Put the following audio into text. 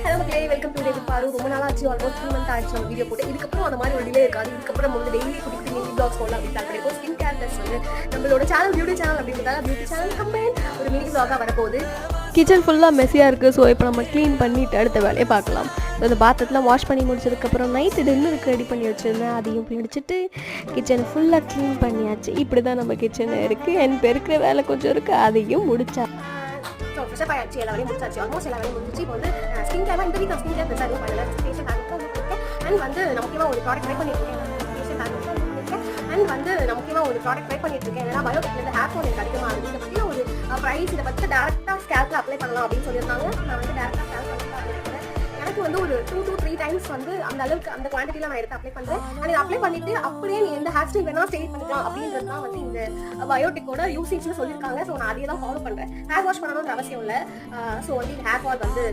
Hello மக்களே, welcome to David பாரு. ரொம்ப நாள் ஆச்சு, ஆல்மோஸ்ட் 3 மந்த் ஆச்சு நம்ம வீடியோ போட்டு. இதுக்கப்புறம் அந்த மாதிரி ஒரு டிலே இருக்காது. இதுக்கப்புறம் நம்ம வந்து டெய்லி குட்டி குட்டி மினி பிளாக்ஸ் போடலாம் அப்படின்னு பிளான் பண்ணிருக்கோம். ஸ்கின் கேர் ப்ளஸ் வந்து நம்மளோட சேனல் பியூட்டி சேனல் அப்படின்றதால பியூட்டி சேனல் கம்பைன் ஒரு மினி பிளாகாக வரப்போகுது. கிச்சன் ஃபுல்லாக மெஸ்ஸியாக இருக்குது. ஸோ இப்போ நம்ம க்ளீன் பண்ணிவிட்டு அடுத்த வேலையை பார்க்கலாம். ஸோ அந்த பாத்திரத்தில் வாஷ் பண்ணி முடிச்சதுக்கப்புறம் நைட்டு டின்னருக்கு ரெடி பண்ணி வச்சுருந்தேன். அதையும் பிடிச்சிட்டு கிச்சன் ஃபுல்லாக க்ளீன் பண்ணியாச்சு. இப்படி தான் நம்ம கிச்சன் இருக்குது. என் பெருக்கிற வேலை கொஞ்சம் இருக்குது, அதையும் முடிச்சா. ஸோ ஃப்ரெஷ்ஷப் ஆகிடுச்சு, எல்லா வேலையும் முடிச்சாச்சு. ஆல்மோஸ்ட் எல்லா வேலையும் முடிஞ்சிச்சு. இப்போ வந்து ஸ்கின் கேர் இந்த வீக் ஸ்கின் கேர் பெருசாக பண்ணல. ஃபேஷியல் அண்ட் வந்து நான் முக்கியமாக ஒரு ப்ராடக்ட் ட்ரை பண்ணியிருக்கேன். அண்ட் வந்து நான் முக்கியமாக ஒரு ப்ராடக்ட் ட்ரை பண்ணிட்டு இருக்கேன். ஏன்னா பயோடெக்ல ஹேர் ஃபால் எனக்கு அதிகமாக இருக்குது. இதை பற்றி ஒரு ப்ரைஸ் இதை பற்றி டேரெக்டாக ஸ்கேல்பில் அப்ளை பண்ணலாம் அப்படின்னு சொல்லியிருந்தாங்க. நான் வந்து டேரெக்டாக ஸ்கேல்ப் பண்ணி அப்ளை பண்ணுறேன். எனக்கு வந்து ஒரு 2 to 3 டைம்ஸ் வந்து அந்த அளவுக்கு அந்த குவான்டிட்டியில் நான் எடுத்து அப்ளை பண்ணுறேன். அண்ட் இதை அப்ளை பண்ணிட்டு அப்படியே நீ எந்த ஹேர் ஸ்டைல் வேணால் ஸ்டைல் பண்ணிக்கலாம் அப்படின்றது தான் வந்து இந்த பயோடெக்கோட யூசேஜ்னு சொல்லியிருக்காங்க. ஸோ நான் அதே தான் ஃபாலோ பண்ணுறேன். ஹேர் வாஷ் பண்ணணுன்ற அவசியம் இல்லை. ஸோ வந்து ஹேர் ஃபால் வந்து